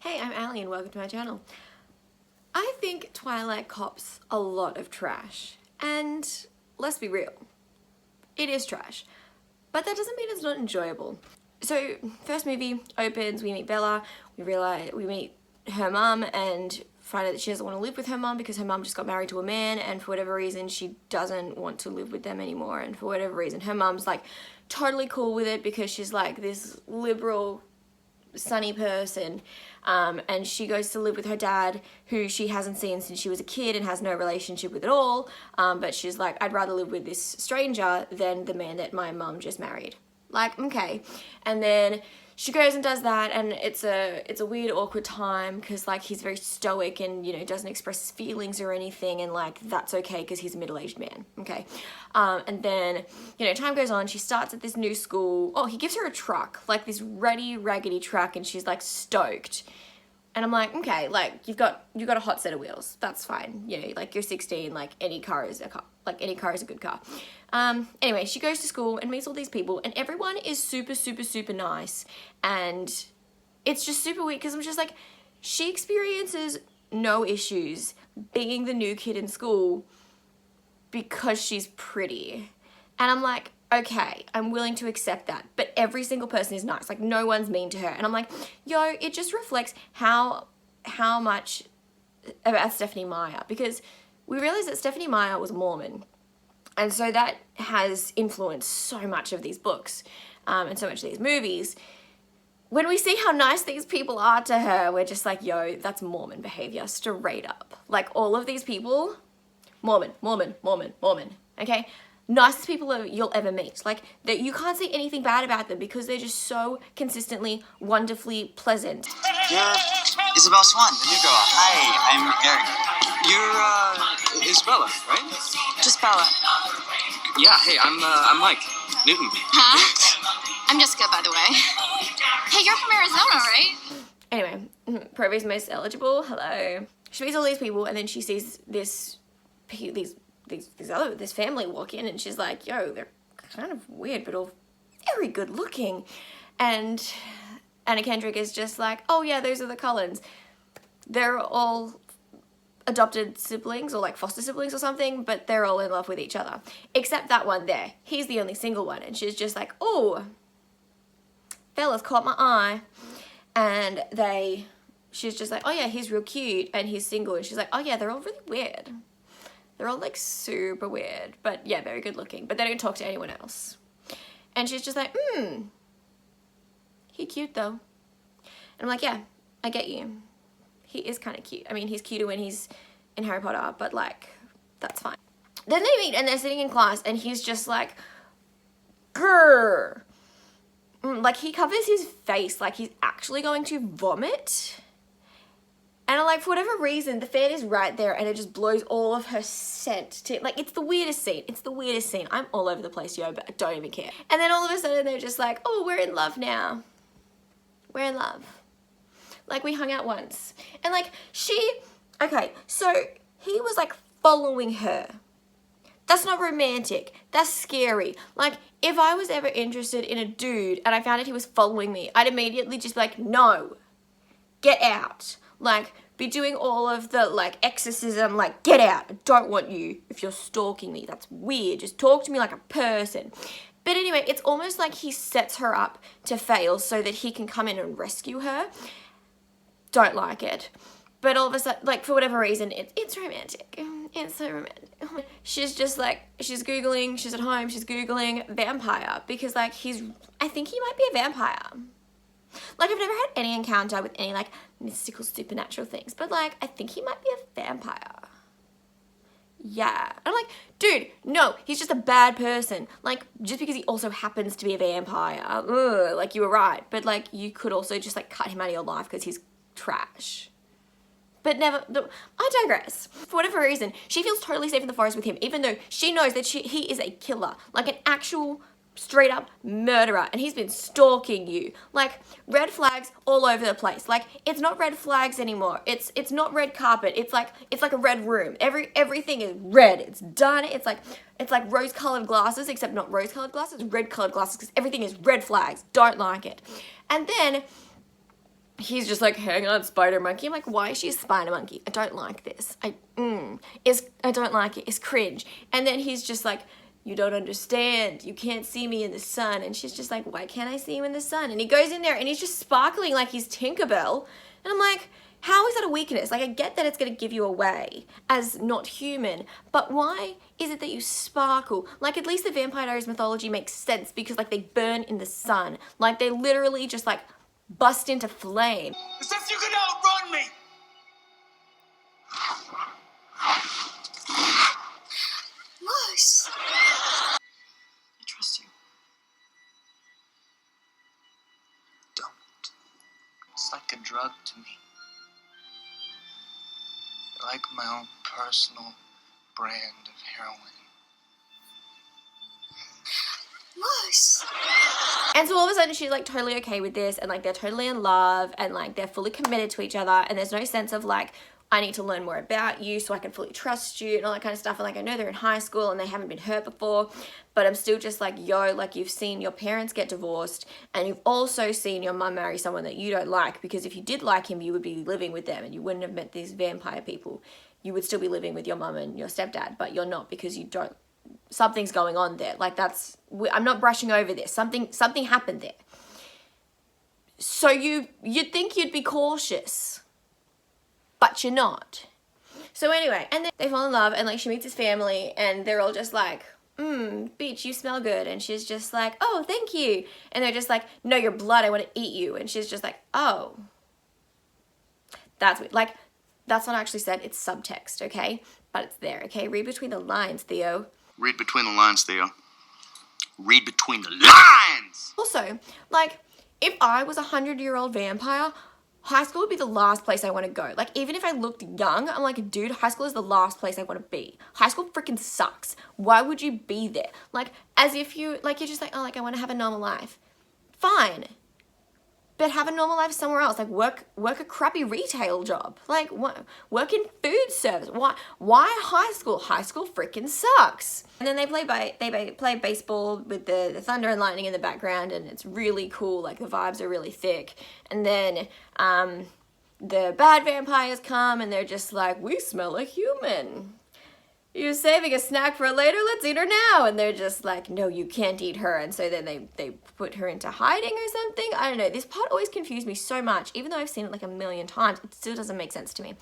Hey, I'm Ali and welcome to my channel. I think Twilight cops a lot of trash, and let's be real, it is trash, but that doesn't mean it's not enjoyable. So, first movie opens, we meet Bella, we meet her mum and find out that she doesn't want to live with her mum because her mum just got married to a man, and for whatever reason she doesn't want to live with them anymore, and for whatever reason her mum's like totally cool with it because she's like this liberal sunny person, and she goes to live with her dad, who she hasn't seen since she was a kid and has no relationship with at all, but she's like, I'd rather live with this stranger than the man that my mum just married. Like, okay. And then she goes and does that, and it's a weird, awkward time because like he's very stoic and, you know, doesn't express feelings or anything, and like that's okay because he's a middle-aged man. Okay. And then, you know, time goes on, she starts at this new school. Oh, he gives her a truck, like this ready, raggedy truck, and she's like stoked. And I'm like, okay, like you've got a hot set of wheels. That's fine. You know, like you're 16, like any car is a car. Like any car is a good car. Anyway, she goes to school and meets all these people, and everyone is super, super, super nice. And it's just super weird because I'm just like, she experiences no issues being the new kid in school because she's pretty. And I'm like, okay, I'm willing to accept that, but every single person is nice. Like no one's mean to her. And I'm like, yo, it just reflects how much about Stephenie Meyer, because we realized that Stephenie Meyer was Mormon. And so that has influenced so much of these books, and so much of these movies. When we see how nice these people are to her, we're just like, yo, that's Mormon behavior, straight up. Like all of these people, Mormon, Mormon, Mormon, Mormon, okay? Nicest people you'll ever meet. Like, that you can't say anything bad about them because they're just so consistently, wonderfully pleasant. You're Isabel Swan, the new girl. Hi, I'm Eric. You're, Isabella, right? Just Bella. Yeah, hey, I'm Mike. Newton. Huh? I'm Jessica, by the way. Hey, you're from Arizona, right? Anyway, Proby's most eligible, hello. She meets all these people, and then she sees this family walk in, and she's like, yo, they're kind of weird, but all very good looking. And Anna Kendrick is just like, oh yeah, those are the Cullens. They're all adopted siblings or like foster siblings or something, but they're all in love with each other. Except that one there. He's the only single one, and she's just like, oh, Bella's caught my eye. And she's just like, oh yeah, he's real cute and he's single. And she's like, oh yeah, they're all really weird. They're all like super weird, but yeah, very good looking, but they don't talk to anyone else. And she's just like, he cute though. And I'm like, yeah, I get you. He is kind of cute. I mean, he's cuter when he's in Harry Potter, but like, that's fine. Then they meet and they're sitting in class, and he's just like, grrr. Like he covers his face like he's actually going to vomit. And like, for whatever reason, the fan is right there and it just blows all of her scent to, like, it's the weirdest scene. It's the weirdest scene. I'm all over the place, yo, but I don't even care. And then all of a sudden they're just like, oh, we're in love now. We're in love. Like, we hung out once. And like, okay, so he was like following her. That's not romantic. That's scary. Like, if I was ever interested in a dude and I found out he was following me, I'd immediately just be like, no, get out. Like, be doing all of the, like, exorcism, like, get out. I don't want you if you're stalking me. That's weird. Just talk to me like a person. But anyway, it's almost like he sets her up to fail so that he can come in and rescue her. Don't like it. But all of a sudden, like, for whatever reason, it's romantic. It's so romantic. She's just, like, she's Googling, she's at home, she's Googling vampire. Because, like, I think he might be a vampire. Like, I've never had any encounter with any, like, mystical, supernatural things. But, like, I think he might be a vampire. Yeah. I'm like, dude, no, he's just a bad person. Like, just because he also happens to be a vampire. Ugh, like, you were right. But, like, you could also just, like, cut him out of your life because he's trash. But never, I digress. For whatever reason, she feels totally safe in the forest with him, even though she knows that he is a killer. Like, an actual straight up murderer, and he's been stalking you. Like, red flags all over the place. Like, it's not red flags anymore. It's not red carpet. It's like a red room. Everything is red. It's done. It's like rose-colored glasses, except not rose-colored glasses, red-colored glasses, because everything is red flags. Don't like it. And then he's just like, hang on, spider monkey. I'm like, why is she a spider monkey? I don't like this. I don't like it. It's cringe. And then he's just like, you don't understand. You can't see me in the sun. And she's just like, why can't I see you in the sun? And he goes in there and he's just sparkling like he's Tinkerbell. And I'm like, how is that a weakness? Like, I get that it's going to give you away as not human, but why is it that you sparkle? Like, at least the Vampire Diaries mythology makes sense because, like, they burn in the sun. Like, they literally just, like, bust into flame. As if you can outrun me! Moose. I trust you. Don't. It's like a drug to me. Like my own personal brand of heroin. Moose. And so all of a sudden she's like totally okay with this, and like they're totally in love, and like they're fully committed to each other, and there's no sense of like, I need to learn more about you so I can fully trust you and all that kind of stuff. And like, I know they're in high school and they haven't been hurt before, but I'm still just like, yo, like, you've seen your parents get divorced, and you've also seen your mum marry someone that you don't like, because if you did like him, you would be living with them and you wouldn't have met these vampire people. You would still be living with your mum and your stepdad, but you're not, because you don't, something's going on there. Like, I'm not brushing over this. Something happened there. So you'd think you'd be cautious, but you're not. So anyway, and then they fall in love, and like she meets his family, and they're all just like, bitch, you smell good. And she's just like, oh, thank you. And they're just like, no, you're blood, I want to eat you. And she's just like, oh, that's weird. Like, that's not actually said, it's subtext, okay? But it's there, okay? Read between the lines, Theo. Read between the lines, Theo. Read between the lines! Also, like, if I was a 100-year-old vampire, high school would be the last place I want to go. Like, even if I looked young, I'm like, dude, high school is the last place I want to be. High school freaking sucks. Why would you be there? Like, as if you're just like, oh, like, I want to have a normal life. Fine. But have a normal life somewhere else. Like, work a crappy retail job. Like, work in food service. Why high school? High school freaking sucks. And then they play baseball with the thunder and lightning in the background, and it's really cool. Like, the vibes are really thick. And then the bad vampires come, and they're just like, we smell a human. You're saving a snack for later, let's eat her now. And they're just like, no, you can't eat her. And so then they put her into hiding or something. I don't know. This part always confused me so much. Even though I've seen it like a million times, it still doesn't make sense to me.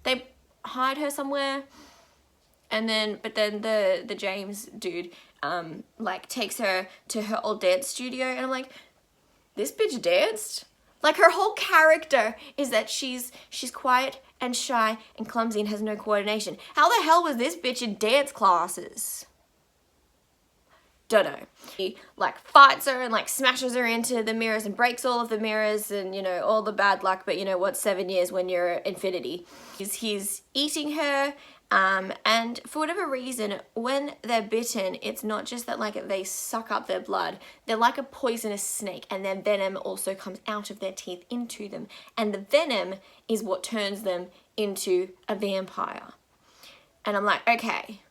They hide her somewhere, and then, but then the James dude, like, takes her to her old dance studio. And I'm like, this bitch danced? Like, her whole character is that she's quiet and shy and clumsy and has no coordination. How the hell was this bitch in dance classes? Don't know. He, like, fights her and, like, smashes her into the mirrors and breaks all of the mirrors and, you know, all the bad luck. But, you know, what's 7 years when you're infinity? He's eating her. And for whatever reason, when they're bitten, it's not just that, like, they suck up their blood. They're like a poisonous snake, and their venom also comes out of their teeth into them. And the venom is what turns them into a vampire. And I'm like, okay,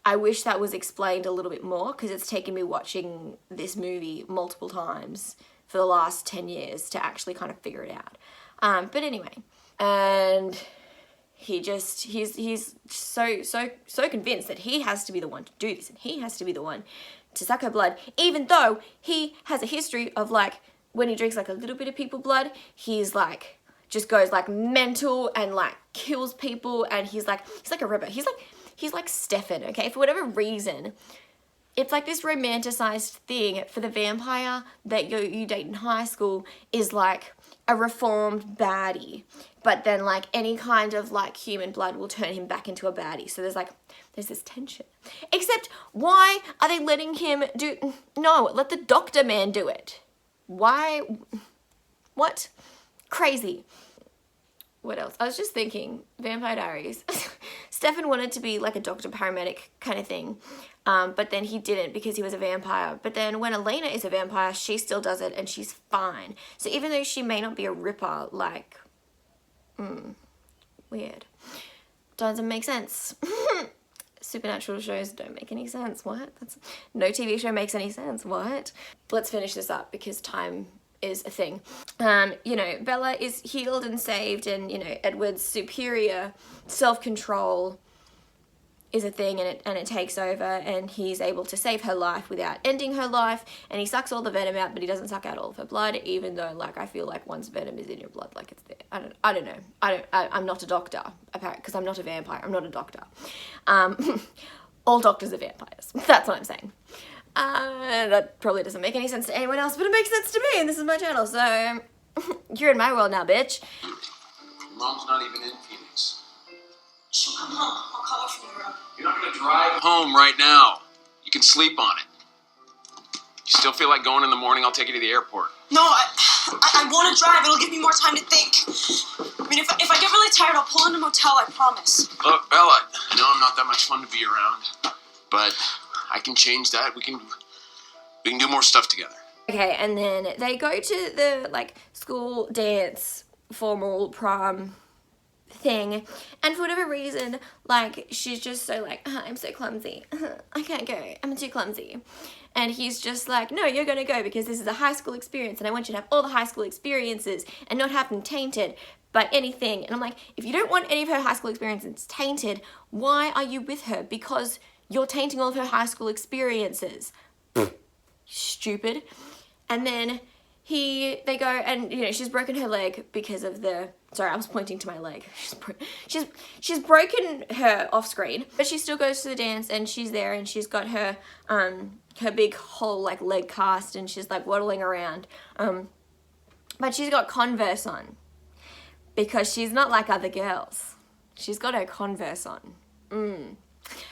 I wish that was explained a little bit more, because it's taken me watching this movie multiple times for the last 10 years to actually kind of figure it out. But anyway, and he's so convinced that he has to be the one to do this, and he has to be the one to suck her blood, even though he has a history of, like, when he drinks like a little bit of people's blood, he's like, just goes like mental and like kills people, and he's like a ripper. He's like Stefan, okay? For whatever reason, it's like this romanticized thing for the vampire that you date in high school is like a reformed baddie. But then, like, any kind of, like, human blood will turn him back into a baddie. So there's this tension. Except, why are they letting him do... No, let the doctor man do it. Why? What? Crazy. What else? I was just thinking, Vampire Diaries. Stefan wanted to be, like, a doctor paramedic kind of thing. But then he didn't because he was a vampire. But then when Elena is a vampire, she still does it, and she's fine. So even though she may not be a ripper, like... weird. Doesn't make sense. Supernatural shows don't make any sense. What? No TV show makes any sense. What? Let's finish this up because time is a thing. You know, Bella is healed and saved, and, you know, Edward's superior self-control is a thing, and it takes over, and he's able to save her life without ending her life, and he sucks all the venom out, but he doesn't suck out all of her blood, even though, like, I feel like once venom is in your blood, like, it's there. I don't know. I'm not a doctor, apparently, because I'm not a vampire. I'm not a doctor. All doctors are vampires. That's what I'm saying. That probably doesn't make any sense to anyone else, but it makes sense to me, and this is my channel, so you're in my world now, bitch. Your mom's not even in Phoenix. She'll come home. I'll call her from the room. You're not gonna drive home right now. You can sleep on it. You still feel like going in the morning? I'll take you to the airport. No, I want to drive. It'll give me more time to think. I mean, if I get really tired, I'll pull in a motel, I promise. Look, Bella, I know I'm not that much fun to be around, but I can change that. We can do more stuff together. Okay, and then they go to the, like, school dance, formal prom thing, and for whatever reason, like, she's just so like, I'm so clumsy. I can't go. I'm too clumsy. And he's just like, no, you're gonna go because this is a high school experience, and I want you to have all the high school experiences and not have them tainted by anything. And I'm like, if you don't want any of her high school experiences tainted, why are you with her? Because you're tainting all of her high school experiences. Stupid. And then they go, and, you know, she's broken her leg because of the, sorry, I was pointing to my leg. She's broken her off screen, but she still goes to the dance, and she's there, and she's got her big whole, like, leg cast, and she's, like, waddling around. But she's got Converse on because she's not like other girls. She's got her Converse on.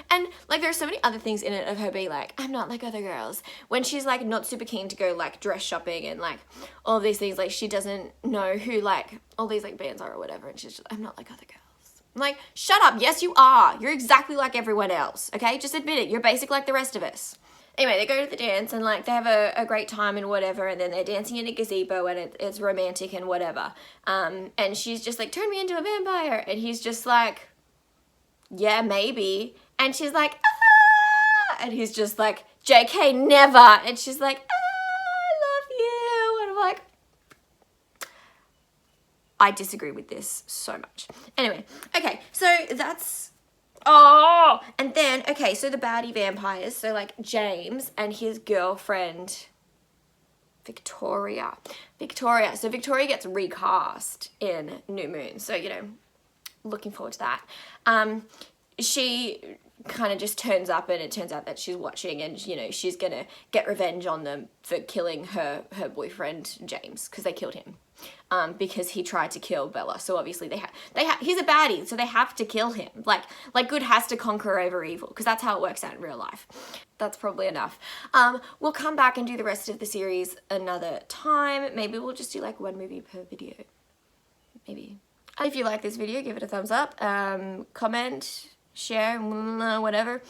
And, like, there's so many other things in it of her being like, I'm not like other girls. When she's, like, not super keen to go, like, dress shopping and, like, all these things. Like, she doesn't know who, like, all these, like, bands are or whatever. And she's just, I'm not like other girls. I'm like, shut up. Yes, you are. You're exactly like everyone else. Okay? Just admit it. You're basic like the rest of us. Anyway, they go to the dance, and, like, they have a great time and whatever, and then they're dancing in a gazebo, and it's romantic and whatever. And she's just like, turn me into a vampire. And he's just like, yeah, maybe. And she's like, ah! And he's just like, JK, never. And she's like, I love you. And I'm like, I disagree with this so much. Anyway, okay, so that's, oh, and then, okay, so the baddie vampires, so, like, James and his girlfriend, Victoria. So Victoria gets recast in New Moon, so, you know, looking forward to that. She kind of just turns up, and it turns out that she's watching, and, you know, she's gonna get revenge on them for killing her boyfriend James, because they killed him, because he tried to kill Bella. So obviously he's a baddie, so they have to kill him. Like good has to conquer over evil, because that's how it works out in real life. That's probably enough. We'll come back and do the rest of the series another time. Maybe we'll just do, like, one movie per video. Maybe. If you like this video, give it a thumbs up, comment, share, whatever,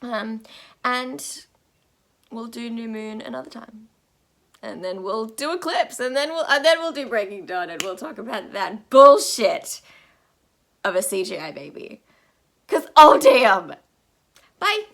and we'll do New Moon another time, and then we'll do Eclipse, and then we'll do Breaking Dawn, and we'll talk about that bullshit of a CGI baby, 'cause oh damn. Bye.